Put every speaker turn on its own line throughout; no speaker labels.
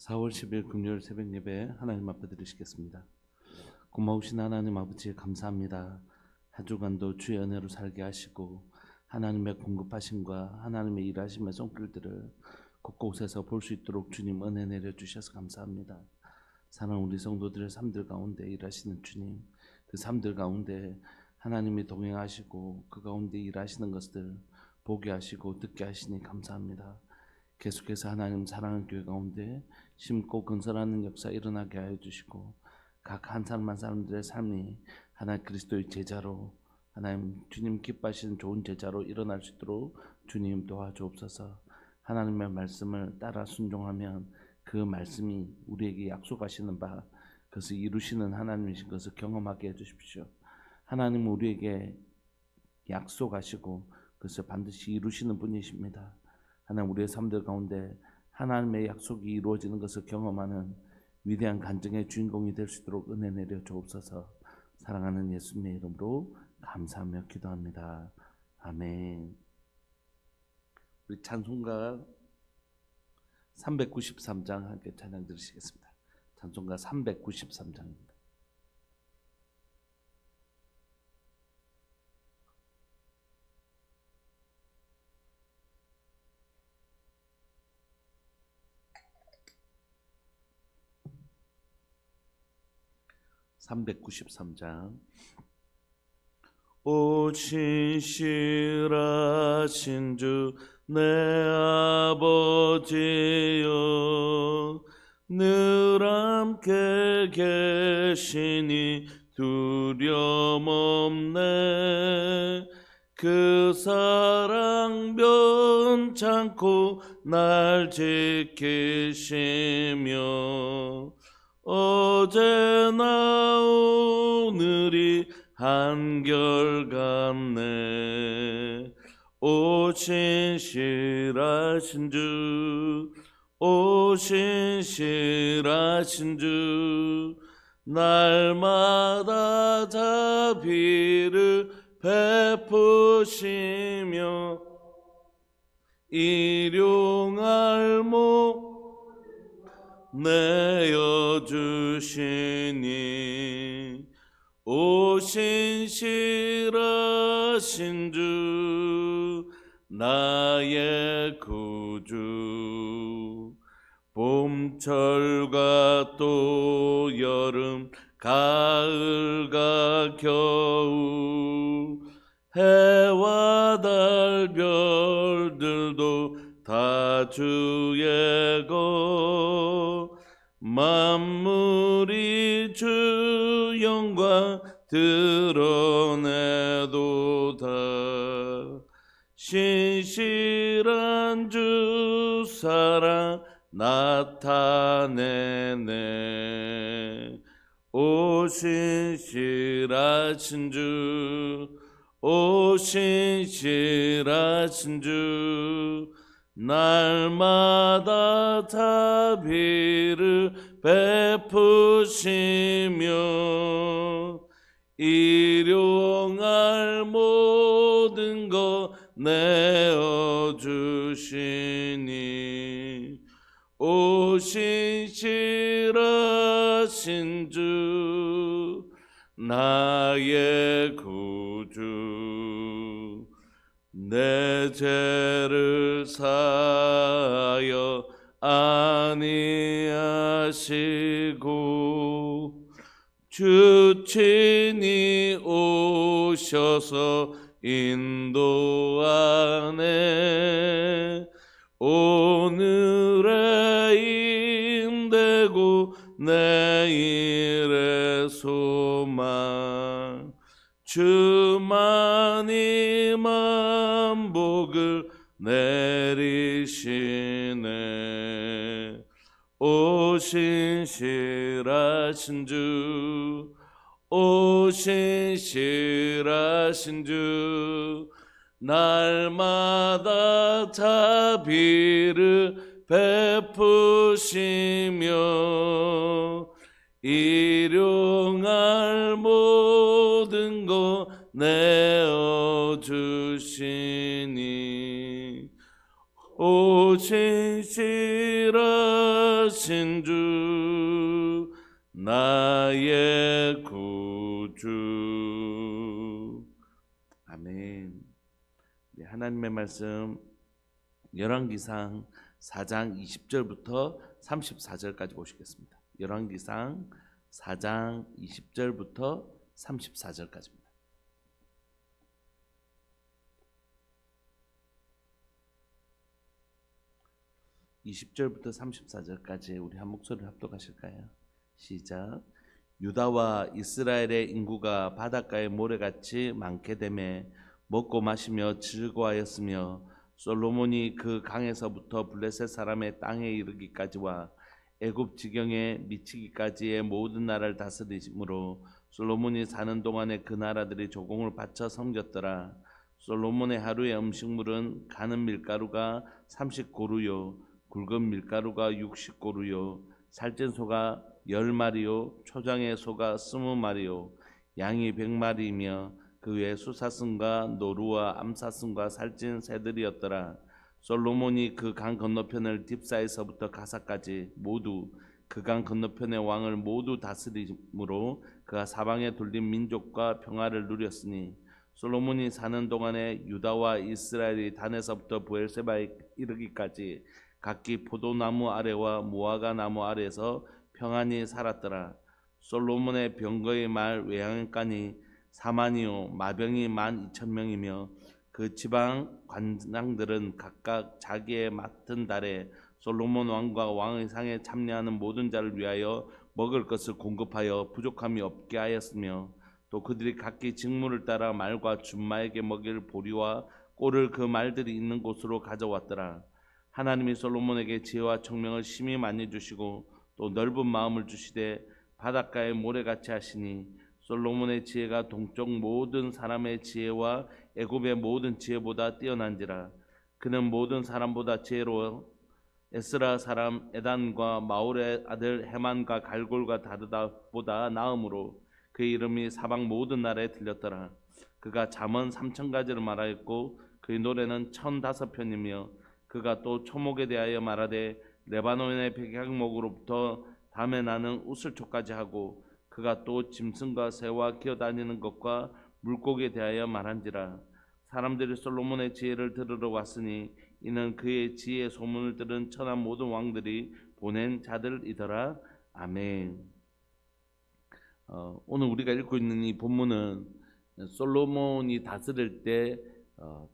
4월 10일 금요일 새벽 예배 하나님 앞에 드리시겠습니다. 고마우신 하나님 아버지 감사합니다. 한 주간도 주의 은혜로 살게 하시고 하나님의 공급하심과 하나님의 일하심의 손길들을 곳곳에서 볼 수 있도록 주님 은혜 내려주셔서 감사합니다. 사랑하는 우리 성도들의 삶들 가운데 일하시는 주님, 그 삶들 가운데 하나님이 동행하시고 그 가운데 일하시는 것들 보게 하시고 듣게 하시니 감사합니다. 계속해서 하나님 사랑하는 교회 가운데 심고 건설하는 역사 일어나게 하여 주시고 각 한 사람 한 사람들의 삶이 하나님 그리스도의 제자로 하나님 주님 기뻐하시는 좋은 제자로 일어날 수 있도록 주님 도와주옵소서. 하나님의 말씀을 따라 순종하면 그 말씀이 우리에게 약속하시는 바 그것을 이루시는 하나님이신 것을 경험하게 해주십시오. 하나님은 우리에게 약속하시고 그것을 반드시 이루시는 분이십니다. 하나님 우리의 삶들 가운데 하나님의 약속이 이루어지는 것을 경험하는 위대한 간증의 주인공이 될 수 있도록 은혜 내려 주옵소서. 사랑하는 예수님의 이름으로 감사하며 기도합니다. 아멘. 우리 찬송가 393장 함께 찬양 드리시겠습니다. 찬송가 393장입니다. 393장. 오 신실하신 주 내 아버지여, 늘 함께 계시니 두려움 없네. 그 사랑 변찮고 날 지키시며 어제나 오늘이 한결같네. 오 신실하신 주, 오 신실하신 주, 날마다 자비를 베푸시며 일용할 내어주시니. 오 신실하신 주, 나의 구주, 봄철과 또 여름 가을과 겨울, 해와 달 별들도 다 주의 것, 만물이 주 영광 드러내도다. 신실한 주 사랑 나타내네. 오 신실하신 주, 오 신실하신 주, 날마다 자비를 베푸시며 일용할 모든 것 내어주시니. 오 신실하신 주, 나의 구주, 내 죄를 사하여 아니하시고 주 친히 오셔서 인도하네. 오늘의 힘되고 내일의 소망, 주만이 만복을 내리시네. 오 신실하신 주, 오 신실하신 주, 날마다 자비를 베푸시며 일용할 모든 것 내어주시니. 오 신실하신 인도하신 주 나의 구주. 아멘. 네, 하나님의 말씀 열왕기상 4장 20절부터 34절까지 보시겠습니다. 열왕기상 4장 20절부터 34절까지입니다. 20절부터 34절까지 우리 한 목소리를 합독하실까요? 시작. 유다와 이스라엘의 인구가 바닷가의 모래같이 많게 되매 먹고 마시며 즐거워하였으며 솔로몬이 그 강에서부터 블레셋 사람의 땅에 이르기까지와 애굽 지경에 미치기까지의 모든 나라를 다스리므로 솔로몬이 사는 동안에 그 나라들이 조공을 바쳐 섬겼더라. 솔로몬의 하루의 음식물은 가는 밀가루가 30고루요 굵은 밀가루가 60고루요 살찐 소가 10마리요 초장의 소가 20마리요 양이 100마리이며 그 외 수사슴과 노루와 암사슴과 살찐 새들이었더라. 솔로몬이 그 강 건너편을 딥사에서부터 가사까지 모두 그 강 건너편의 왕을 모두 다스림으로 그가 사방에 둘린 민족과 평화를 누렸으니 솔로몬이 사는 동안에 유다와 이스라엘이 단에서부터 브엘세바에 이르기까지 각기 포도나무 아래와 무화과 나무 아래에서 평안히 살았더라. 솔로몬의 병거의 말 외양간이 4만이요 마병이 12,000명이며 그 지방 관장들은 각각 자기의 맡은 달에 솔로몬 왕과 왕의 상에 참여하는 모든 자를 위하여 먹을 것을 공급하여 부족함이 없게 하였으며 또 그들이 각기 직무를 따라 말과 준마에게 먹일 보리와 꼴을 그 말들이 있는 곳으로 가져왔더라. 하나님이 솔로몬에게 지혜와 청명을 심히 많이 주시고 또 넓은 마음을 주시되 바닷가에 모래같이 하시니 솔로몬의 지혜가 동쪽 모든 사람의 지혜와 애굽의 모든 지혜보다 뛰어난지라. 그는 모든 사람보다 지혜로워 에스라 사람 에단과 마올의 아들 헤만과 갈골과 다르다보다 나음으로 그의 이름이 사방 모든 나라에 들렸더라. 그가 잠언 3,000가지를 말하였고 그의 노래는 1,005편이며 그가 또 초목에 대하여 말하되 레바논의 백향목으로부터 담에 나는 우슬초까지 하고 그가 또 짐승과 새와 기어다니는 것과 물고기에 대하여 말한지라. 사람들이 솔로몬의 지혜를 들으러 왔으니 이는 그의 지혜의 소문을 들은 천하 모든 왕들이 보낸 자들이더라. 아멘. 오늘 우리가 읽고 있는 이 본문은 솔로몬이 다스릴 때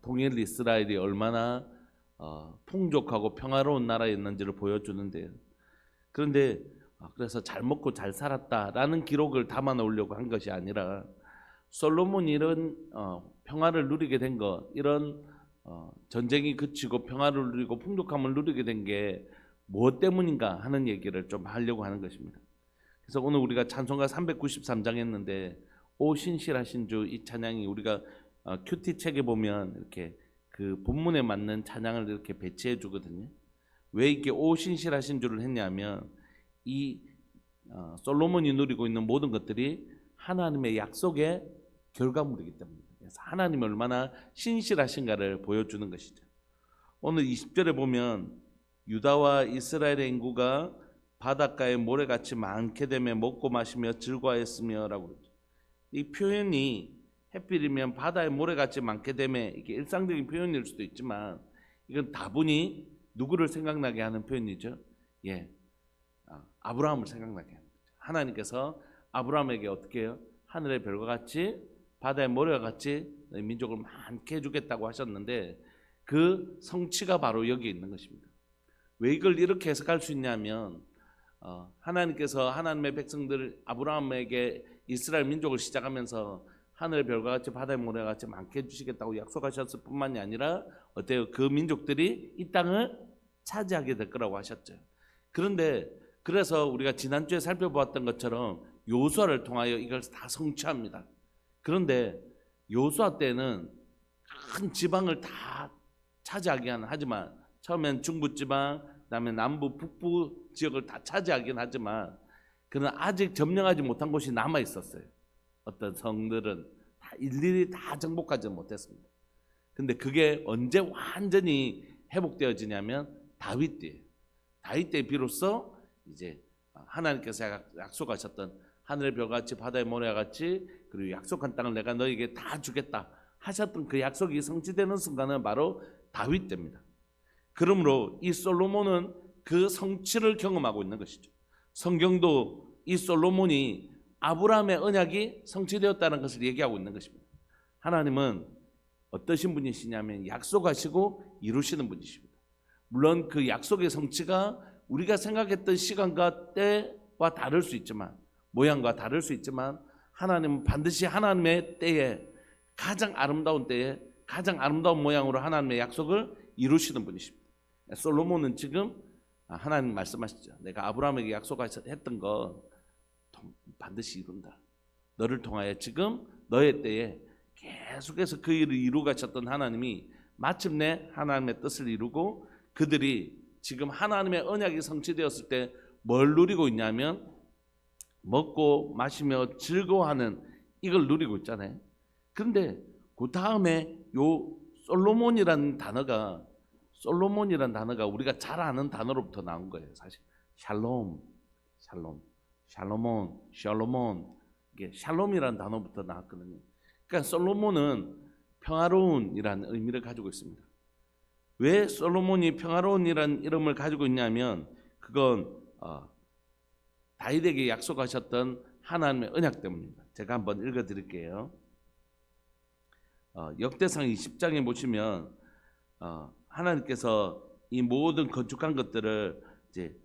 동일 이스라엘이 얼마나 풍족하고 평화로운 나라였는지를 보여주는데요. 그런데 그래서 잘 먹고 잘 살았다라는 기록을 담아 놓으려고 한 것이 아니라 솔로몬이 이런 평화를 누리게 된 것, 이런 전쟁이 그치고 평화를 누리고 풍족함을 누리게 된 게 무엇 때문인가 하는 얘기를 좀 하려고 하는 것입니다. 그래서 오늘 우리가 찬송가 393장 했는데 오 신실하신 주, 이 찬양이 우리가 큐티 책에 보면 이렇게 그 본문에 맞는 찬양을 이렇게 배치해 주거든요. 왜 이렇게 오 신실하신 주를 했냐면 이 솔로몬이 누리고 있는 모든 것들이 하나님의 약속의 결과물이기 때문입니다. 그래서 하나님이 얼마나 신실하신가를 보여주는 것이죠. 오늘 20절에 보면 유다와 이스라엘의 인구가 바닷가에 모래같이 많게 되며 먹고 마시며 즐거워했으며 라고 그러죠. 이 표현이 햇빛이면 바다에 모래같이 많게 되며 이게 일상적인 표현일 수도 있지만 이건 다분히 누구를 생각나게 하는 표현이죠. 아브라함을 생각나게 하는 거죠. 하나님께서 아브라함에게 어떻게 해요? 하늘의 별과 같이 바다의 모래와 같이 민족을 많게 해주겠다고 하셨는데 그 성취가 바로 여기에 있는 것입니다. 왜 이걸 이렇게 해석할 수 있냐면 하나님께서 하나님의 백성들 아브라함에게 이스라엘 민족을 시작하면서 하늘의 별과 같이 바다의 모래와 같이 많게 해주시겠다고 약속하셨을 뿐만이 아니라 어때요? 그 민족들이 이 땅을 차지하게 될 거라고 하셨죠. 그런데 그래서 우리가 지난주에 살펴보았던 것처럼 요수아를 통하여 이걸 다 성취합니다. 그런데 요수아 때는 큰 지방을 다 차지하긴 하지만 처음엔 중부지방, 그다음에 남부, 북부 지역을 다 차지하긴 하지만 그는 아직 점령하지 못한 곳이 남아 있었어요. 어떤 성들은 다 일일이 다 정복하지 못했습니다. 근데 그게 언제 완전히 회복되어지냐면 다윗 때예요. 다윗 때 비로소 이제 하나님께서 약속하셨던 하늘의 별같이 바다의 모래같이 그리고 약속한 땅을 내가 너에게 다 주겠다 하셨던 그 약속이 성취되는 순간은 바로 다윗 때입니다. 그러므로 이 솔로몬은 그 성취를 경험하고 있는 것이죠. 성경도 이 솔로몬이 아브라함의 언약이 성취되었다는 것을 얘기하고 있는 것입니다. 하나님은 어떠신 분이시냐면 약속하시고 이루시는 분이십니다. 물론 그 약속의 성취가 우리가 생각했던 시간과 때와 다를 수 있지만, 모양과 다를 수 있지만, 하나님은 반드시 하나님의 때에, 가장 아름다운 때에 가장 아름다운 모양으로 하나님의 약속을 이루시는 분이십니다. 솔로몬은 지금 하나님 말씀하시죠. 내가 아브라함에게 약속했던 거 반드시 이룬다. 너를 통하여 지금 너의 때에 계속해서 그 일을 이루어 가셨던 하나님이 마침내 하나님의 뜻을 이루고, 그들이 지금 하나님의 언약이 성취되었을 때 뭘 누리고 있냐면 먹고 마시며 즐거워하는 이걸 누리고 있잖아요. 그런데 그 다음에 요 솔로몬이라는 단어가 우리가 잘 아는 단어로부터 나온 거예요. 사실 샬롬, 이게 샬롬이라는 단어부터 나왔거든요. 그러니까 솔로몬은 평화로운이라는 의미를 가지고 있습니다. 왜 솔로몬이 평화로운이라는 이름을 가지고 있냐면 그건 다윗에게 약속하셨던 하나님의 언약 때문입니다. 제가 한번 읽어드릴게요. 역대상 20장에 보시면 하나님께서 이 모든 건축한 것들을 이제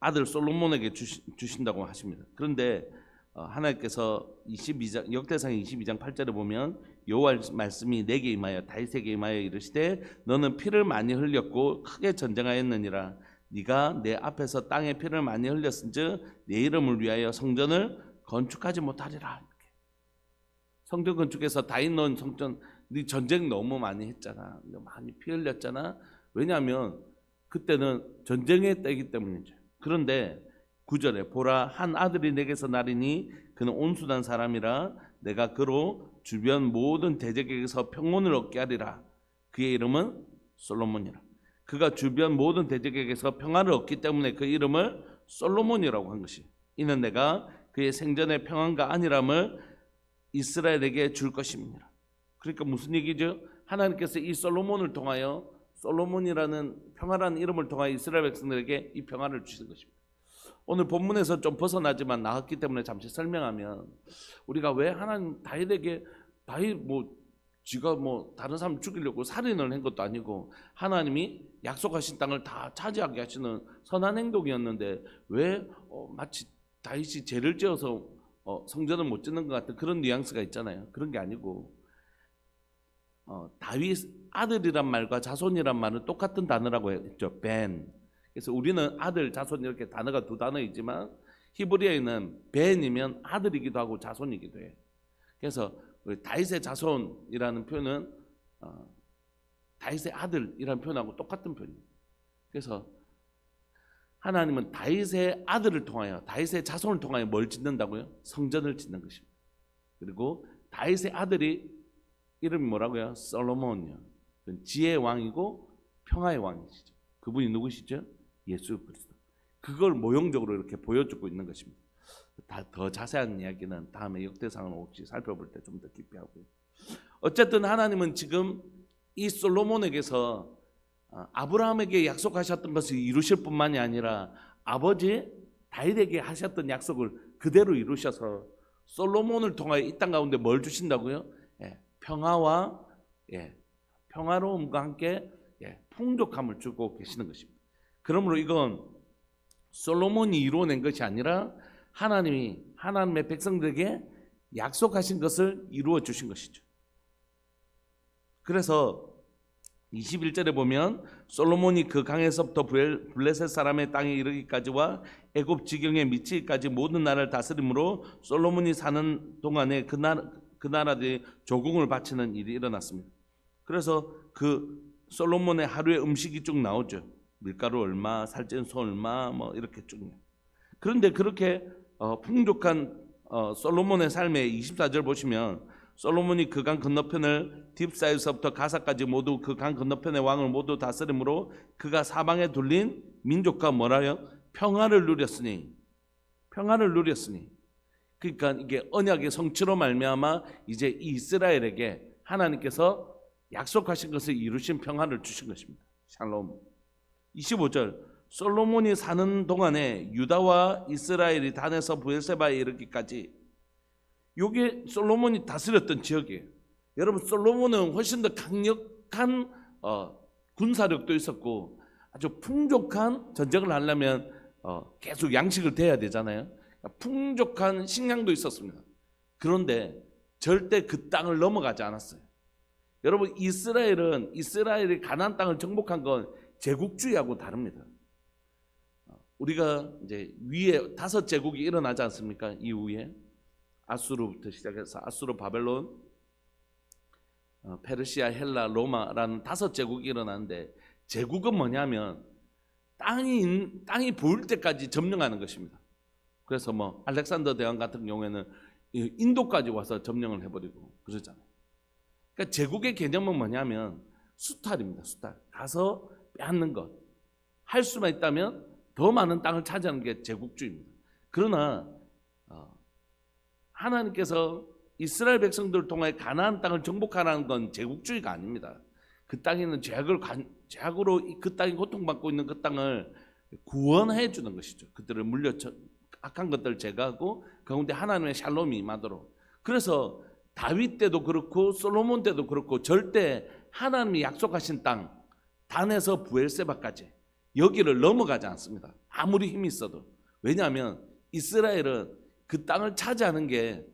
아들 솔로몬에게 주신다고 하십니다. 그런데 하나님께서 22장 역대상 22장 8절에 보면 여호와의 말씀이 내게 임하여 다윗에게 임하여 이르시되 너는 피를 많이 흘렸고 크게 전쟁하였느니라. 네가 내 앞에서 땅에 피를 많이 흘렸은즉 내 이름을 위하여 성전을 건축하지 못하리라. 이렇게. 성전 건축에서 다윗 넣은 성전, 네 전쟁 너무 많이 했잖아. 많이 피 흘렸잖아. 왜냐하면 그때는 전쟁의 때이기 때문이죠. 그런데 9절에 보라 한 아들이 내게서 나리니 그는 온순한 사람이라 내가 그로 주변 모든 대적에게서 평온을 얻게 하리라. 그의 이름은 솔로몬이라. 그가 주변 모든 대적에게서 평화를 얻기 때문에 그 이름을 솔로몬이라고 한 것이, 이는 내가 그의 생전의 평안과 안일함을 이스라엘에게 줄 것입니다. 그러니까 무슨 얘기죠? 하나님께서 이 솔로몬을 통하여, 솔로몬이라는 평화라는 이름을 통하여 이스라엘 백성들에게 이 평화를 주시는 것입니다. 오늘 본문에서 좀 벗어나지만 나왔기 때문에 잠시 설명하면, 우리가 왜 하나님 다윗에게, 다윗 지가 다른 사람 죽이려고 살인을 한 것도 아니고 하나님이 약속하신 땅을 다 차지하게 하시는 선한 행동이었는데 왜 마치 다윗이 죄를 지어서 성전을 못 짓는 것 같은 그런 뉘앙스가 있잖아요. 그런 게 아니고 다윗 아들이란 말과 자손이란 말은 똑같은 단어라고 했죠. 벤. 그래서 우리는 아들, 자손 이렇게 단어가 두 단어이지만 히브리어에는 벤이면 아들이기도 하고 자손이기도 해요. 그래서 다윗의 자손이라는 표현은 다윗의 아들이라는 표현하고 똑같은 표현이에요. 그래서 하나님은 다윗의 아들을 통하여, 다윗의 자손을 통하여 뭘 짓는다고요? 성전을 짓는 것입니다. 그리고 다윗의 아들이 이름이 뭐라고요? 솔로몬이요. 지혜의 왕이고 평화의 왕이시죠. 그분이 누구시죠? 예수 그리스도. 그걸 모형적으로 이렇게 보여주고 있는 것입니다. 더 자세한 이야기는 다음에 역대상을 혹시 살펴볼 때 좀 더 깊이 하고요. 어쨌든 하나님은 지금 이 솔로몬에게서 아브라함에게 약속하셨던 것을 이루실 뿐만이 아니라 아버지 다윗에게 하셨던 약속을 그대로 이루셔서 솔로몬을 통하여 이 땅 가운데 뭘 주신다고요? 평화와 평화로움과 함께 풍족함을 주고 계시는 것입니다. 그러므로 이건 솔로몬이 이루어낸 것이 아니라 하나님이 하나님의 백성들에게 약속하신 것을 이루어 주신 것이죠. 그래서 21절에 보면 솔로몬이 그 강에서부터 블레셋 사람의 땅에 이르기까지와 애굽 지경에 미치기까지 모든 나라를 다스림으로 솔로몬이 사는 동안에 그 나라들이 조공을 바치는 일이 일어났습니다. 그래서 그 솔로몬의 하루의 음식이 쭉 나오죠. 밀가루 얼마, 살찐 소 얼마, 이렇게 쭉. 그런데 그렇게 풍족한 솔로몬의 삶의 24절 보시면 솔로몬이 그 강 건너편을 딥사에서부터 가사까지 모두 그 강 건너편의 왕을 모두 다스림으로 그가 사방에 둘린 민족과 뭐라요? 평화를 누렸으니 그러니까 이게 언약의 성취로 말미암아 이제 이스라엘에게 하나님께서 약속하신 것을 이루신 평화를 주신 것입니다. 샬롬. 25절 솔로몬이 사는 동안에 유다와 이스라엘이 단에서 브엘세바에 이르기까지, 이게 솔로몬이 다스렸던 지역이에요. 여러분, 솔로몬은 훨씬 더 강력한 군사력도 있었고 아주 풍족한 전쟁을 하려면 계속 양식을 대야 되잖아요. 풍족한 식량도 있었습니다. 그런데 절대 그 땅을 넘어가지 않았어요. 여러분, 이스라엘이 가나안 땅을 정복한 건 제국주의하고 다릅니다. 우리가 이제 위에 5제국이 일어나지 않습니까? 이후에 아수르부터 시작해서 아수르, 바벨론, 페르시아, 헬라, 로마라는 5제국이 일어나는데, 제국은 뭐냐면 땅이 보일 때까지 점령하는 것입니다. 그래서 뭐 알렉산더 대왕 같은 경우에는 인도까지 와서 점령을 해버리고 그러잖아요. 그러니까 제국의 개념은 뭐냐면 수탈입니다. 수탈. 가서 빼앗는 것. 할 수만 있다면 더 많은 땅을 차지하는 게 제국주의입니다. 그러나 하나님께서 이스라엘 백성들을 통해 가나안 땅을 정복하라는 건 제국주의가 아닙니다. 그 땅에 있는 죄악으로 그 땅이 고통받고 있는 그 땅을 구원해 주는 것이죠. 그들을 악한 것들을 제거하고 가운데 하나님의 샬롬이 임하도록. 그래서 다윗 때도 그렇고 솔로몬 때도 그렇고 절대 하나님이 약속하신 땅, 단에서 브엘세바까지 여기를 넘어가지 않습니다. 아무리 힘이 있어도. 왜냐하면 이스라엘은 그 땅을 차지하는 게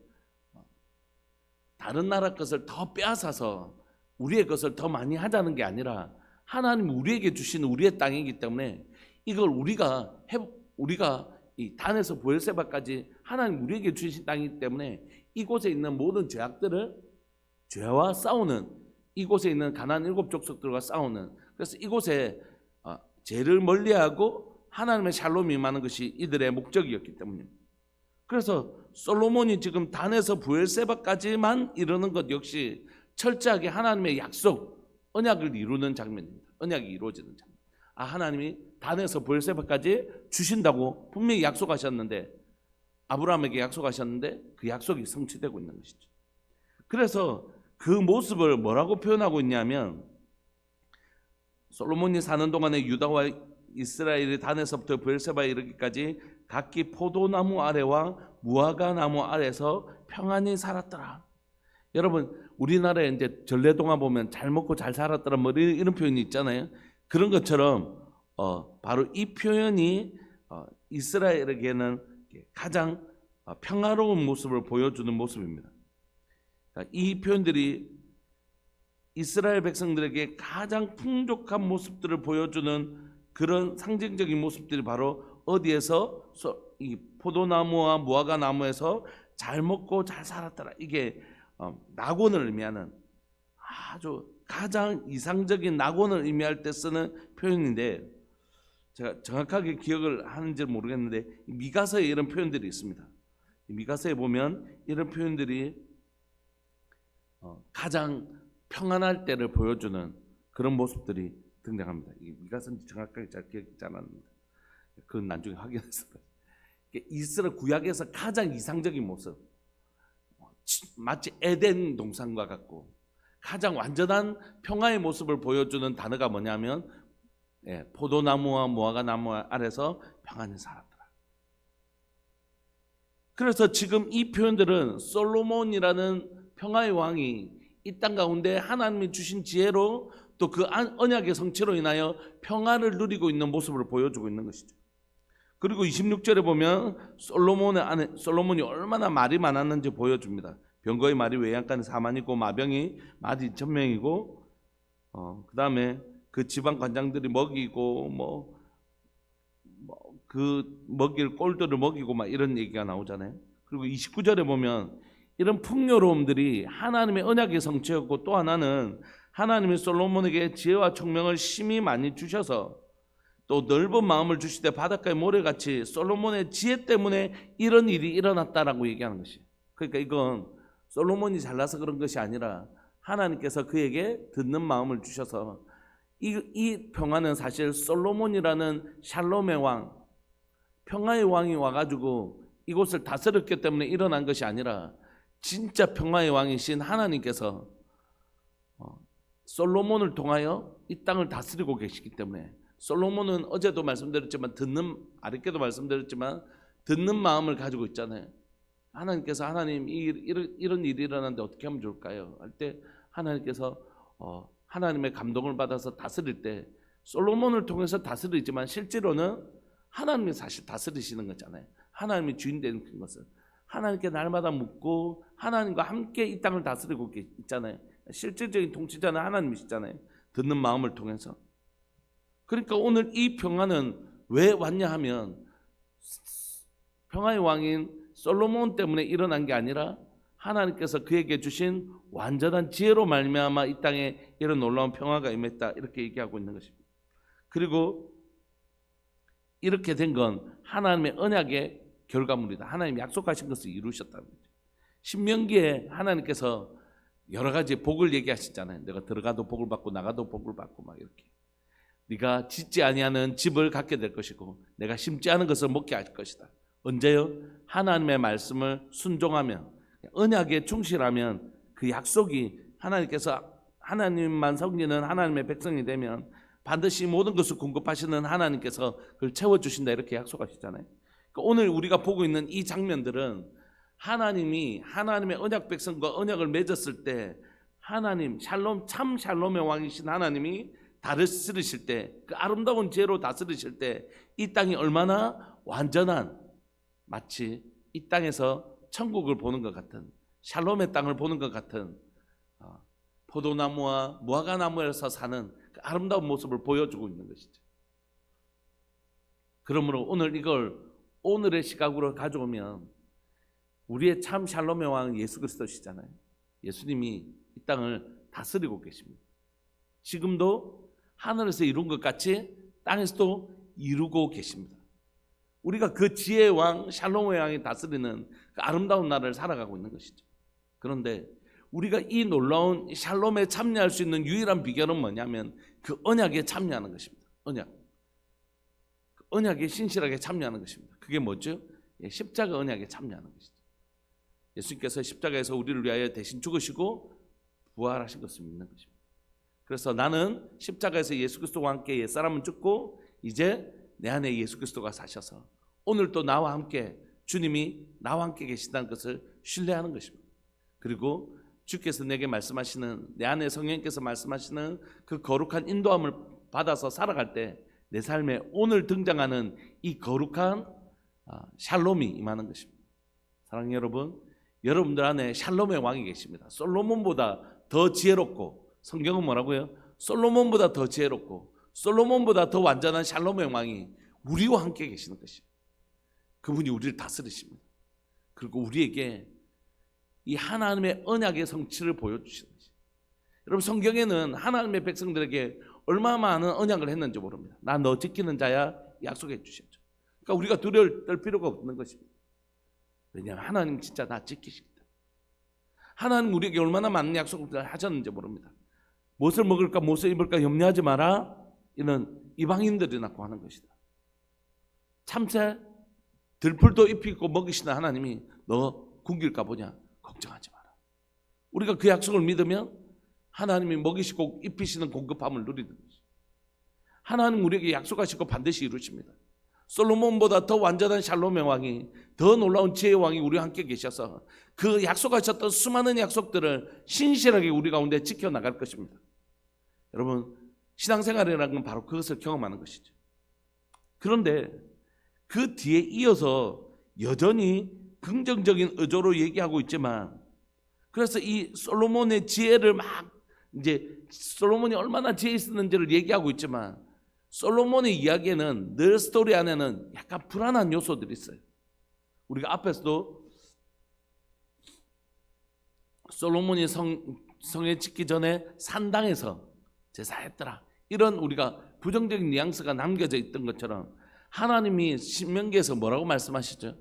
다른 나라 것을 더 빼앗아서 우리의 것을 더 많이 하자는 게 아니라 하나님이 우리에게 주신 우리의 땅이기 때문에 이걸 우리가 이 단에서 브엘세바까지 하나님 우리에게 주신 땅이기 때문에 이곳에 있는 모든 죄와 싸우는, 이곳에 있는 가나안 7족속들과 싸우는, 그래서 이곳에 죄를 멀리하고 하나님의 샬롬이 임하는 것이 이들의 목적이었기 때문입니다. 그래서 솔로몬이 지금 단에서 브엘세바까지만 이루는 것 역시 철저하게 하나님의 약속, 언약을 이루는 장면입니다. 언약이 이루어지는 장면. 하나님이 단에서 브엘세바까지 주신다고 분명히 약속하셨는데, 아브라함에게 약속하셨는데 그 약속이 성취되고 있는 것이죠. 그래서 그 모습을 뭐라고 표현하고 있냐면, 솔로몬이 사는 동안에 유다와 이스라엘이 단에서부터 브엘세바에 이르기까지 각기 포도나무 아래와 무화과 나무 아래서 평안히 살았더라. 여러분, 우리나라에 이제 전래동화 보면 잘 먹고 잘 살았더라 뭐 이런 표현이 있잖아요. 그런 것처럼 바로 이 표현이 이스라엘에게는 가장 평화로운 모습을 보여주는 모습입니다. 이 표현들이 이스라엘 백성들에게 가장 풍족한 모습들을 보여주는 그런 상징적인 모습들이 바로 어디에서? 이 포도나무와 무화과 나무에서 잘 먹고 잘 살았더라. 이게 낙원을 의미하는 아주 가장 이상적인 낙원을 의미할 때 쓰는 표현인데, 제가 정확하게 기억을 하는지 모르겠는데 미가서에 이런 표현들이 있습니다. 미가서에 보면 이런 표현들이 가장 평안할 때를 보여주는 그런 모습들이 등장합니다. 미가서는 정확하게 잘 기억이 잘 안 납니다. 그건 나중에 확인했어요. 이스라엘 구약에서 가장 이상적인 모습, 마치 에덴 동산과 같고 가장 완전한 평화의 모습을 보여주는 단어가 뭐냐면 포도나무와 무화과 나무 아래서 평안히 살았더라. 그래서 지금 이 표현들은 솔로몬이라는 평화의 왕이 이 땅 가운데 하나님이 주신 지혜로 또 그 언약의 성취로 인하여 평화를 누리고 있는 모습을 보여주고 있는 것이죠. 그리고 26절에 보면 솔로몬이 얼마나 말이 많았는지 보여줍니다. 병거의 말이 외양간에 4만이고 마병이 12,000명이고 그 다음에 그 지방 관장들이 먹이고 그 먹일 꼴들을 먹이고 막 이런 얘기가 나오잖아요. 그리고 29절에 보면 이런 풍요로움들이 하나님의 언약의 성취였고, 또 하나는 하나님이 솔로몬에게 지혜와 총명을 심히 많이 주셔서 또 넓은 마음을 주시되 바닷가의 모래같이 솔로몬의 지혜 때문에 이런 일이 일어났다라고 얘기하는 것이에요. 그러니까 이건 솔로몬이 잘나서 그런 것이 아니라 하나님께서 그에게 듣는 마음을 주셔서 이 평화는 사실 솔로몬이라는 샬롬의 왕, 평화의 왕이 와가지고 이곳을 다스렸기 때문에 일어난 것이 아니라 진짜 평화의 왕이신 하나님께서 솔로몬을 통하여 이 땅을 다스리고 계시기 때문에, 솔로몬은 어제도 말씀드렸지만 아랫게도 말씀드렸지만 듣는 마음을 가지고 있잖아요. 하나님께서 하나님 이런 일이 일어났는데 어떻게 하면 좋을까요? 할 때 하나님께서 하나님의 감동을 받아서 다스릴 때 솔로몬을 통해서 다스리지만 실제로는 하나님이 사실 다스리시는 거잖아요. 하나님이 주인 되는 것은 하나님께 날마다 묻고 하나님과 함께 이 땅을 다스리고 있잖아요. 실질적인 통치자는 하나님이시잖아요. 듣는 마음을 통해서. 그러니까 오늘 이 평화는 왜 왔냐 하면 평화의 왕인 솔로몬 때문에 일어난 게 아니라 하나님께서 그에게 주신 완전한 지혜로 말미암아 이 땅에 이런 놀라운 평화가 임했다, 이렇게 얘기하고 있는 것입니다. 그리고 이렇게 된 건 하나님의 언약의 결과물이다. 하나님이 약속하신 것을 이루셨다는 거죠. 신명기에 하나님께서 여러 가지 복을 얘기하시잖아요. 내가 들어가도 복을 받고 나가도 복을 받고 막 이렇게. 네가 짓지 아니하는 집을 갖게 될 것이고 내가 심지 않은 것을 먹게 할 것이다. 언제요? 하나님의 말씀을 순종하면, 언약에 충실하면 그 약속이, 하나님께서 하나님만 섬기는 하나님의 백성이 되면 반드시 모든 것을 공급하시는 하나님께서 그걸 채워주신다, 이렇게 약속하시잖아요. 그러니까 오늘 우리가 보고 있는 이 장면들은 하나님이 하나님의 언약 백성과 언약을 맺었을 때 하나님 샬롬, 참 샬롬의 왕이신 하나님이 다스리실 때, 그 아름다운 지혜로 다스리실 때 이 땅이 얼마나 완전한, 마치 이 땅에서 천국을 보는 것 같은, 샬롬의 땅을 보는 것 같은 포도나무와 무화과나무에서 사는 그 아름다운 모습을 보여주고 있는 것이죠. 그러므로 오늘 이걸 오늘의 시각으로 가져오면 우리의 참 샬롬의 왕은 예수 그리스도시잖아요. 예수님이 이 땅을 다스리고 계십니다. 지금도 하늘에서 이룬 것 같이 땅에서도 이루고 계십니다. 우리가 그 지혜의 왕, 샬롬의 왕이 다스리는 그 아름다운 나라를 살아가고 있는 것이죠. 그런데 우리가 이 놀라운 샬롬에 참여할 수 있는 유일한 비결은 뭐냐면 그 언약에 참여하는 것입니다. 언약에 신실하게 참여하는 것입니다. 그게 뭐죠? 십자가 언약에 참여하는 것이죠. 예수님께서 십자가에서 우리를 위하여 대신 죽으시고 부활하신 것을 믿는 것입니다. 그래서 나는 십자가에서 예수 그리스도와 함께 옛사람은 죽고 이제 내 안에 예수 그리스도가 사셔서 오늘도 나와 함께, 주님이 나와 함께 계신다는 것을 신뢰하는 것입니다. 그리고 주께서 내게 말씀하시는, 내 안에 성령께서 말씀하시는 그 거룩한 인도함을 받아서 살아갈 때 내 삶에 오늘 등장하는 이 거룩한 샬롬이 임하는 것입니다. 사랑하는 여러분, 여러분들 안에 샬롬의 왕이 계십니다. 솔로몬보다 더 지혜롭고, 성경은 뭐라고요? 솔로몬보다 더 지혜롭고 솔로몬보다 더 완전한 샬롬의 왕이 우리와 함께 계시는 것이에요. 그분이 우리를 다스리십니다. 그리고 우리에게 이 하나님의 언약의 성취를 보여주시는 것이에요. 여러분, 성경에는 하나님의 백성들에게 얼마나 많은 언약을 했는지 모릅니다. 나 너 지키는 자야 약속해 주셨죠. 그러니까 우리가 두려울 떨 필요가 없는 것입니다. 왜냐하면 하나님 진짜 나 지키시기 때문에. 하나님 우리에게 얼마나 많은 약속을 하셨는지 모릅니다. 무엇을 먹을까 무엇을 입을까 염려하지 마라, 이는 이방인들이 낳고 하는 것이다. 참새 들풀도 입히고 먹이시는 하나님이 너 굶길까 보냐, 걱정하지 마라. 우리가 그 약속을 믿으면 하나님이 먹이시고 입히시는 공급함을 누리는 것이죠. 하나님 우리에게 약속하시고 반드시 이루십니다. 솔로몬보다 더 완전한 샬롬의 왕이, 더 놀라운 지혜의 왕이 우리와 함께 계셔서 그 약속하셨던 수많은 약속들을 신실하게 우리 가운데 지켜나갈 것입니다. 여러분, 신앙생활이라는 건 바로 그것을 경험하는 것이죠. 그런데 그 뒤에 이어서 여전히 긍정적인 의조로 얘기하고 있지만, 그래서 이 솔로몬의 지혜를 막 이제 솔로몬이 얼마나 지혜 있었는지를 얘기하고 있지만, 솔로몬의 이야기에는 늘 스토리 안에는 약간 불안한 요소들이 있어요. 우리가 앞에서도 솔로몬이 성에 짓기 전에 산당에서 제사했더라, 이런 우리가 부정적인 뉘앙스가 남겨져 있던 것처럼 하나님이 신명기에서 뭐라고 말씀하시죠?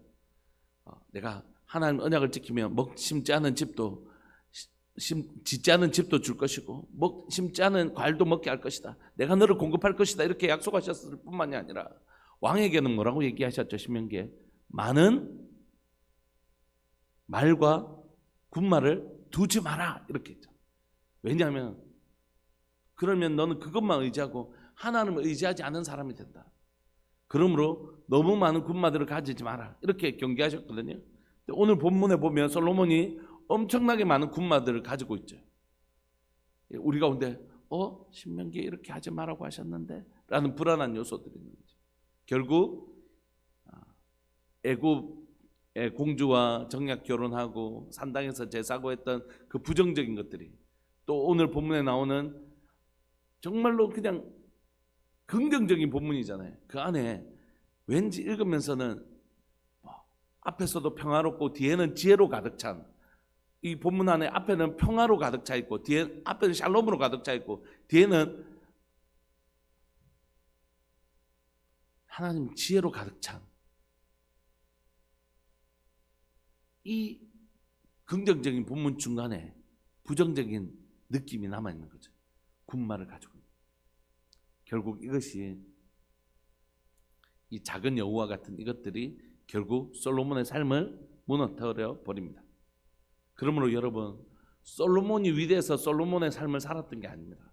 내가 하나님 언약을 지키며 심지 않은 집도 짓지 않은 집도 줄 것이고 심지 않은 과일도 먹게 할 것이다, 내가 너를 공급할 것이다, 이렇게 약속하셨을 뿐만이 아니라 왕에게는 뭐라고 얘기하셨죠? 신명기에 많은 말과 군말을 두지 마라 이렇게 했죠. 왜냐하면 그러면 너는 그것만 의지하고 하나님을 의지하지 않은 사람이 된다. 그러므로 너무 많은 군마들을 가지지 마라 이렇게 경계하셨거든요. 오늘 본문에 보면 솔로몬이 엄청나게 많은 군마들을 가지고 있죠. 우리 가운데 신명기에 이렇게 하지 말라고 하셨는데 라는 불안한 요소들이 있는 거죠. 결국 애굽의 공주와 정략 결혼하고 산당에서 제사고 했던 그 부정적인 것들이 또 오늘 본문에 나오는 정말로 그냥 긍정적인 본문이잖아요. 그 안에 왠지 읽으면서는 앞에서도 평화롭고 뒤에는 지혜로 가득 찬, 이 본문 안에 앞에는 평화로 가득 차 있고 앞에는 샬롬으로 가득 차 있고 뒤에는 하나님 지혜로 가득 찬 이 긍정적인 본문 중간에 부정적인 느낌이 남아있는 거죠. 군말을 가지고. 결국 이것이 이 작은 여우와 같은 이것들이 결국 솔로몬의 삶을 무너뜨려 버립니다. 그러므로 여러분, 솔로몬이 위대해서 솔로몬의 삶을 살았던 게 아닙니다.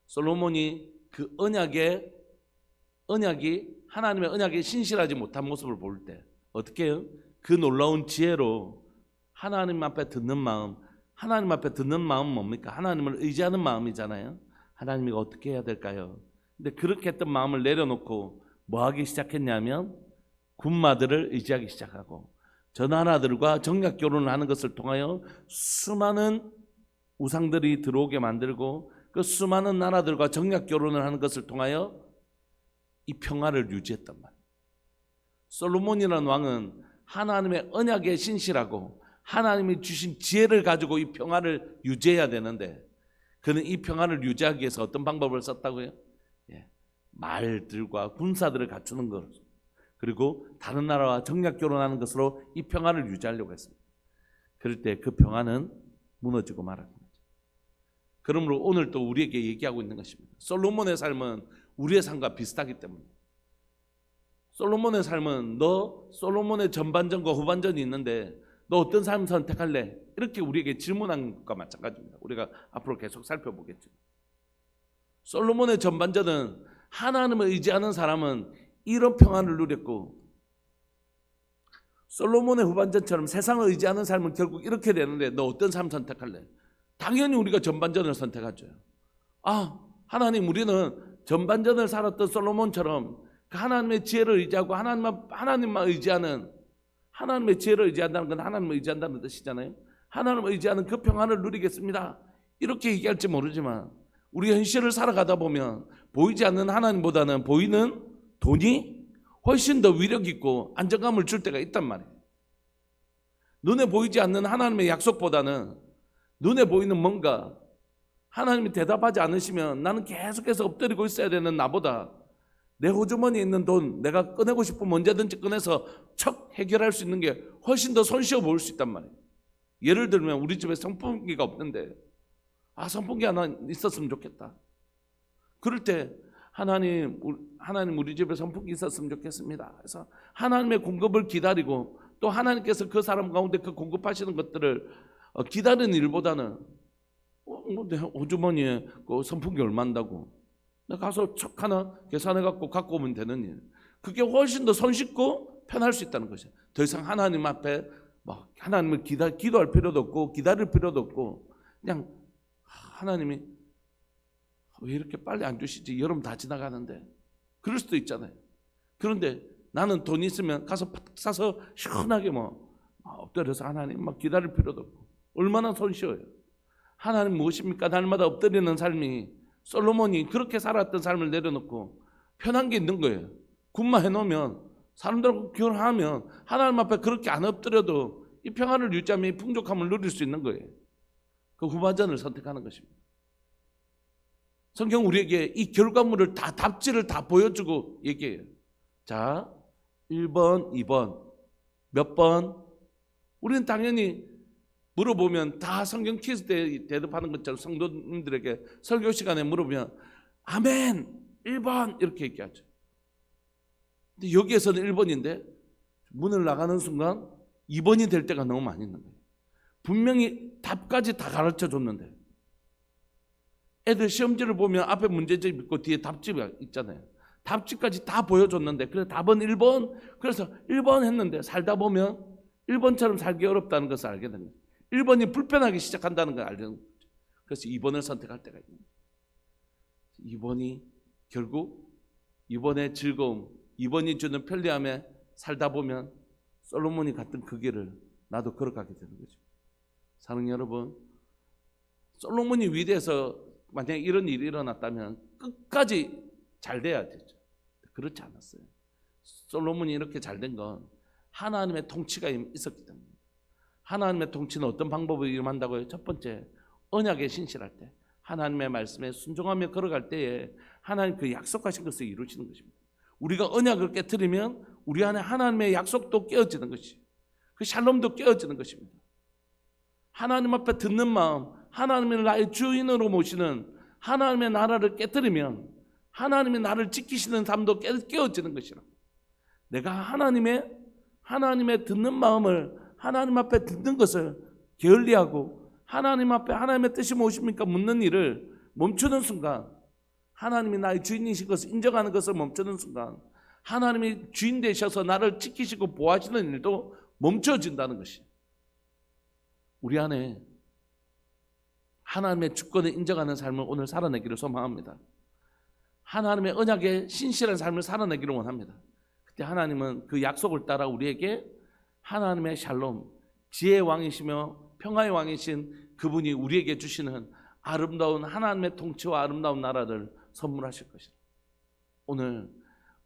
솔로몬이 그 언약이 하나님의 언약에 신실하지 못한 모습을 볼 때 어떻게 해요? 그 놀라운 지혜로 하나님 앞에 듣는 마음, 하나님 앞에 듣는 마음은 뭡니까? 하나님을 의지하는 마음이잖아요. 하나님이 어떻게 해야 될까요? 근데 그렇게 했던 마음을 내려놓고 뭐 하기 시작했냐면 군마들을 의지하기 시작하고 저 나라들과 정략 결혼을 하는 것을 통하여 수많은 우상들이 들어오게 만들고 그 수많은 나라들과 정략 결혼을 하는 것을 통하여 이 평화를 유지했단 말이에요. 솔로몬이라는 왕은 하나님의 언약에 신실하고 하나님이 주신 지혜를 가지고 이 평화를 유지해야 되는데 그는 이 평화를 유지하기 위해서 어떤 방법을 썼다고요? 말들과 군사들을 갖추는 것, 그리고 다른 나라와 정략 결혼하는 것으로 이 평화를 유지하려고 했습니다. 그럴 때 그 평화는 무너지고 말았던 거죠. 그러므로 오늘 또 우리에게 얘기하고 있는 것입니다. 솔로몬의 삶은 우리의 삶과 비슷하기 때문에 솔로몬의 삶은 솔로몬의 전반전과 후반전이 있는데 너 어떤 삶 선택할래? 이렇게 우리에게 질문한 것과 마찬가지입니다. 우리가 앞으로 계속 살펴보겠죠. 솔로몬의 전반전은 하나님을 의지하는 사람은 이런 평안을 누렸고 솔로몬의 후반전처럼 세상을 의지하는 삶은 결국 이렇게 되는데 너 어떤 삶 선택할래? 당연히 우리가 전반전을 선택하죠. 하나님, 우리는 전반전을 살았던 솔로몬처럼 하나님의 지혜를 의지하고 하나님만 의지하는, 하나님의 지혜를 의지한다는 건 하나님을 의지한다는 뜻이잖아요. 하나님을 의지하는 그 평안을 누리겠습니다. 이렇게 얘기할지 모르지만 우리 현실을 살아가다 보면 보이지 않는 하나님보다는 보이는 돈이 훨씬 더 위력 있고 안정감을 줄 때가 있단 말이에요. 눈에 보이지 않는 하나님의 약속보다는 눈에 보이는 뭔가, 하나님이 대답하지 않으시면 나는 계속해서 엎드리고 있어야 되는 나보다 내 호주머니에 있는 돈 내가 꺼내고 싶으면 언제든지 꺼내서 척 해결할 수 있는 게 훨씬 더 손쉬워 보일 수 있단 말이에요. 예를 들면 우리 집에 선풍기가 없는데 선풍기 하나 있었으면 좋겠다. 그럴 때 하나님 우리 집에 선풍기 있었으면 좋겠습니다. 그래서 하나님의 공급을 기다리고 또 하나님께서 그 사람 가운데 그 공급하시는 것들을 기다리는 일보다는 내 호주머니에 그 선풍기 얼마인다고 내가 가서 척 하나 계산해갖고 갖고 오면 되는 일, 그게 훨씬 더 손쉽고 편할 수 있다는 것이에요. 더 이상 하나님 앞에 하나님을 기도할 필요도 없고 기다릴 필요도 없고 그냥 하나님이 왜 이렇게 빨리 안 주시지? 여름 다 지나가는데. 그럴 수도 있잖아요. 그런데 나는 돈 있으면 가서 팍 사서 시원하게 엎드려서 하나님 기다릴 필요도 없고 얼마나 손쉬워요. 하나님 무엇입니까? 날마다 엎드리는 삶이, 솔로몬이 그렇게 살았던 삶을 내려놓고 편한 게 있는 거예요. 군만 해놓으면 사람들하고 결혼하면 하나님 앞에 그렇게 안 엎드려도 이 평안을 유지하며 이 풍족함을 누릴 수 있는 거예요. 그 후반전을 선택하는 것입니다. 성경 우리에게 이 결과물을 답지를 다 보여주고 얘기해요. 자, 1번, 2번, 몇 번? 우리는 당연히 물어보면 다 성경 퀴즈 때 대답하는 것처럼 성도님들에게 설교 시간에 물어보면 아멘, 1번 이렇게 얘기하죠. 근데 여기에서는 1번인데 문을 나가는 순간 2번이 될 때가 너무 많이 있는 거예요. 분명히 답까지 다 가르쳐 줬는데 애들 시험지를 보면 앞에 문제집 있고 뒤에 답집이 있잖아요. 답집까지 다 보여줬는데 그래서 답은 1번, 그래서 1번 했는데 살다 보면 1번처럼 살기 어렵다는 것을 알게 됩니다. 1번이 불편하기 시작한다는 걸 알게 됩니다. 그래서 2번을 선택할 때가 있는 거예요. 2번이 결국 2번의 즐거움, 2번이 주는 편리함에 살다 보면 솔로몬이 갔던 그 길을 나도 걸어가게 되는 거죠. 사랑하는 여러분, 솔로몬이 위대해서 만약에 이런 일이 일어났다면 끝까지 잘 돼야 되죠. 그렇지 않았어요. 솔로몬이 이렇게 잘 된 건 하나님의 통치가 있었기 때문입니다. 하나님의 통치는 어떤 방법으로 임한다고요? 첫 번째, 언약에 신실할 때, 하나님의 말씀에 순종하며 걸어갈 때에 하나님 그 약속하신 것을 이루시는 것입니다. 우리가 언약을 깨트리면 우리 안에 하나님의 약속도 깨어지는 것이, 그 샬롬도 깨어지는 것입니다. 하나님 앞에 듣는 마음, 하나님을 나의 주인으로 모시는 하나님의 나라를 깨트리면 하나님이 나를 지키시는 삶도 깨어지는 것이라. 내가 하나님의 듣는 마음을, 하나님 앞에 듣는 것을 게을리하고 하나님 앞에 하나님의 뜻이 무엇입니까? 묻는 일을 멈추는 순간, 하나님이 나의 주인이신 것을 인정하는 것을 멈추는 순간 하나님이 주인 되셔서 나를 지키시고 보호하시는 일도 멈춰진다는 것이, 우리 안에 하나님의 주권을 인정하는 삶을 오늘 살아내기를 소망합니다. 하나님의 언약에 신실한 삶을 살아내기를 원합니다. 그때 하나님은 그 약속을 따라 우리에게 하나님의 샬롬, 지혜의 왕이시며 평화의 왕이신 그분이 우리에게 주시는 아름다운 하나님의 통치와 아름다운 나라를 선물하실 것이다. 오늘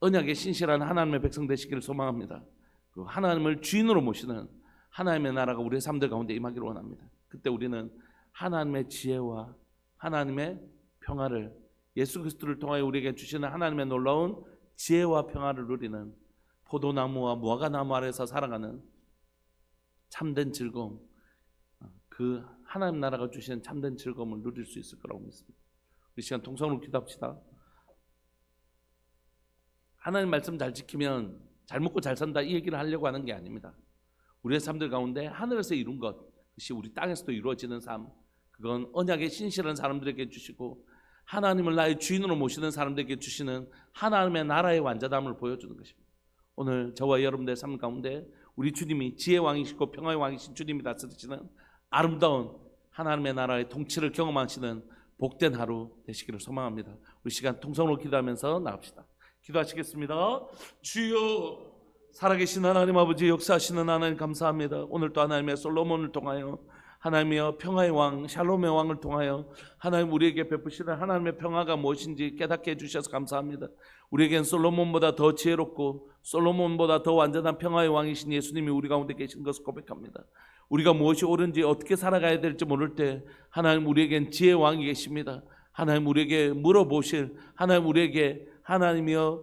언약에 신실한 하나님의 백성 되시기를 소망합니다. 그 하나님을 주인으로 모시는 하나님의 나라가 우리의 삶들 가운데 임하기를 원합니다. 그때 우리는 하나님의 지혜와 하나님의 평화를, 예수 그리스도를 통하여 우리에게 주시는 하나님의 놀라운 지혜와 평화를 누리는 포도나무와 무화과나무 아래서 살아가는 참된 즐거움, 그 하나님 나라가 주시는 참된 즐거움을 누릴 수 있을 거라고 믿습니다. 우리 시간 통성으로 기도합시다. 하나님 말씀 잘 지키면 잘 먹고 잘 산다, 이 얘기를 하려고 하는 게 아닙니다. 우리의 삶들 가운데 하늘에서 이룬 것, 그것이 우리 땅에서도 이루어지는 삶, 그건 언약에 신실한 사람들에게 주시고 하나님을 나의 주인으로 모시는 사람들에게 주시는 하나님의 나라의 완전함을 보여주는 것입니다. 오늘 저와 여러분들의 삶 가운데 우리 주님이 지혜의 왕이시고 평화의 왕이신 주님이 다스리시는 아름다운 하나님의 나라의 통치를 경험하시는 복된 하루 되시기를 소망합니다. 우리 시간 통성으로 기도하면서 나갑시다. 기도하시겠습니다. 주여, 살아계신 하나님 아버지, 역사하시는 하나님 감사합니다. 오늘 또 하나님의 솔로몬을 통하여 하나님이여 평화의 왕, 샬롬의 왕을 통하여 하나님 우리에게 베푸시는 하나님의 평화가 무엇인지 깨닫게 해주셔서 감사합니다. 우리에겐 솔로몬보다 더 지혜롭고 솔로몬보다 더 완전한 평화의 왕이신 예수님이 우리 가운데 계신 것을 고백합니다. 우리가 무엇이 옳은지 어떻게 살아가야 될지 모를 때 하나님 우리에겐 지혜의 왕이 계십니다. 하나님 우리에게 물어보실, 하나님 우리에게 하나님이여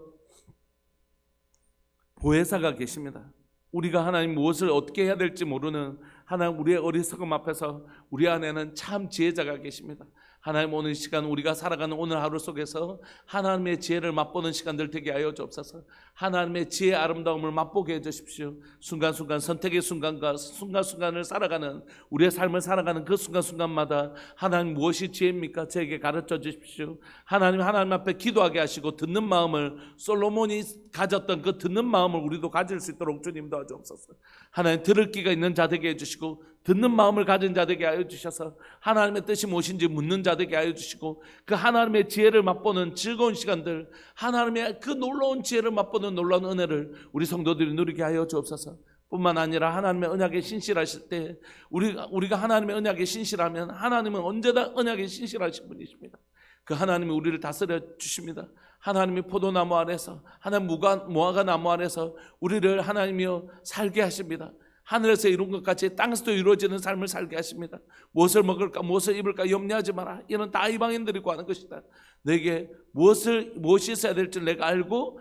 보혜사가 계십니다. 우리가 하나님 무엇을 어떻게 해야 될지 모르는 하나님 우리의 어리석음 앞에서 우리 안에는 참 지혜자가 계십니다. 하나님 오늘 시간 우리가 살아가는 오늘 하루 속에서 하나님의 지혜를 맛보는 시간들 되게 하여 주옵소서. 하나님의 지혜의 아름다움을 맛보게 해주십시오. 순간순간 선택의 순간과 순간순간을 살아가는 우리의 삶을 살아가는 그 순간순간마다 하나님 무엇이 지혜입니까? 저에게 가르쳐 주십시오. 하나님 앞에 기도하게 하시고 듣는 마음을, 솔로몬이 가졌던 그 듣는 마음을 우리도 가질 수 있도록 주님 도와주옵소서. 하나님 들을 귀가 있는 자 되게 해주시고 듣는 마음을 가진 자 되게 하여 주셔서 하나님의 뜻이 무엇인지 묻는 자 되게 하여 주시고 그 하나님의 지혜를 맛보는 즐거운 시간들, 하나님의 그 놀라운 지혜를 맛보는 놀라운 은혜를 우리 성도들이 누리게 하여 주옵소서. 뿐만 아니라 하나님의 언약에 신실하실 때 우리가 하나님의 언약에 신실하면 하나님은 언제나 언약에 신실하신 분이십니다. 그 하나님이 우리를 다스려 주십니다. 하나님이 포도나무 아래서, 하나님 무화과나무 아래서 우리를 하나님이여 살게 하십니다. 하늘에서 이룬 것 같이 땅에서도 이루어지는 삶을 살게 하십니다. 무엇을 먹을까, 무엇을 입을까 염려하지 마라. 이는 다 이방인들이 구하는 것이다. 내게 무엇이 있어야 될지 내가 알고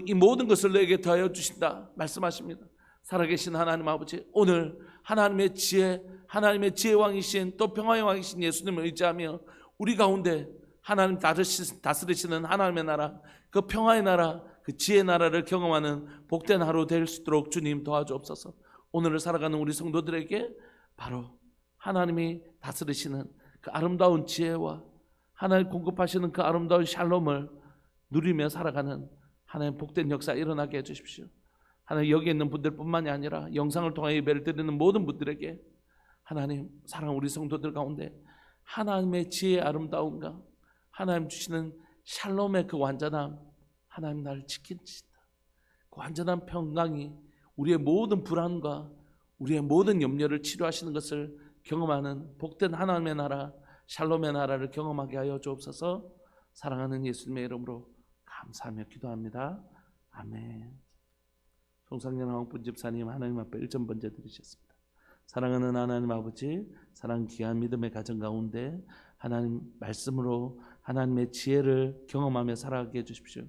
이 모든 것을 너에게 더하여 주신다 말씀하십니다. 살아계신 하나님 아버지, 오늘 하나님의 지혜 왕이신 또 평화의 왕이신 예수님을 의지하며 우리 가운데 하나님 다스리시는 하나님의 나라, 그 평화의 나라, 그 지혜의 나라를 경험하는 복된 하루 될 수 있도록 주님 도와주옵소서. 오늘을 살아가는 우리 성도들에게 바로 하나님이 다스리시는 그 아름다운 지혜와 하나님 공급하시는 그 아름다운 샬롬을 누리며 살아가는 하나님 복된 역사 일어나게 해주십시오. 하나님 여기 있는 분들뿐만이 아니라 영상을 통해 예배를 드리는 모든 분들에게 하나님 사랑하는 우리 성도들 가운데 하나님의 지혜의 아름다움과 하나님 주시는 샬롬의 그 완전함, 하나님 나를 지키신다. 그 완전한 평강이 우리의 모든 불안과 우리의 모든 염려를 치료하시는 것을 경험하는 복된 하나님의 나라, 샬롬의 나라를 경험하게 하여 주옵소서. 사랑하는 예수님의 이름으로 감사하며 기도합니다. 아멘. 송상년 황분 집사님 하나님 앞에 1점 번제 드리셨습니다. 사랑하는 하나님 아버지, 사랑 귀한 믿음의 가정 가운데 하나님 말씀으로 하나님의 지혜를 경험하며 살아가게 해주십시오.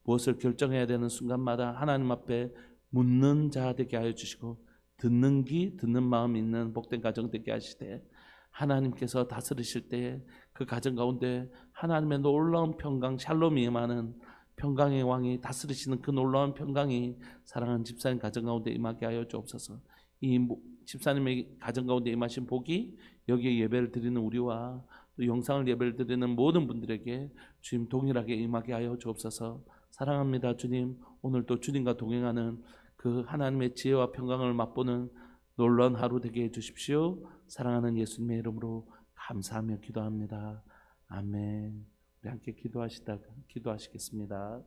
무엇을 결정해야 되는 순간마다 하나님 앞에 묻는 자 되게 하여 주시고 듣는 귀, 듣는 마음 있는 복된 가정 되게 하시되 하나님께서 다스리실 때에 그 가정 가운데 하나님의 놀라운 평강, 샬롬이 임하는 평강의 왕이 다스리시는 그 놀라운 평강이 사랑하는 집사님 가정 가운데 임하게 하여 주옵소서. 이 집사님의 가정 가운데 임하신 복이 여기에 예배를 드리는 우리와 또 영상을 예배를 드리는 모든 분들에게 주님 동일하게 임하게 하여 주옵소서. 사랑합니다 주님. 오늘도 주님과 동행하는 그 하나님의 지혜와 평강을 맛보는 놀라운 하루 되게 해주십시오. 사랑하는 예수님의 이름으로 감사하며 기도합니다. 아멘. 우리 함께 기도하시겠습니다.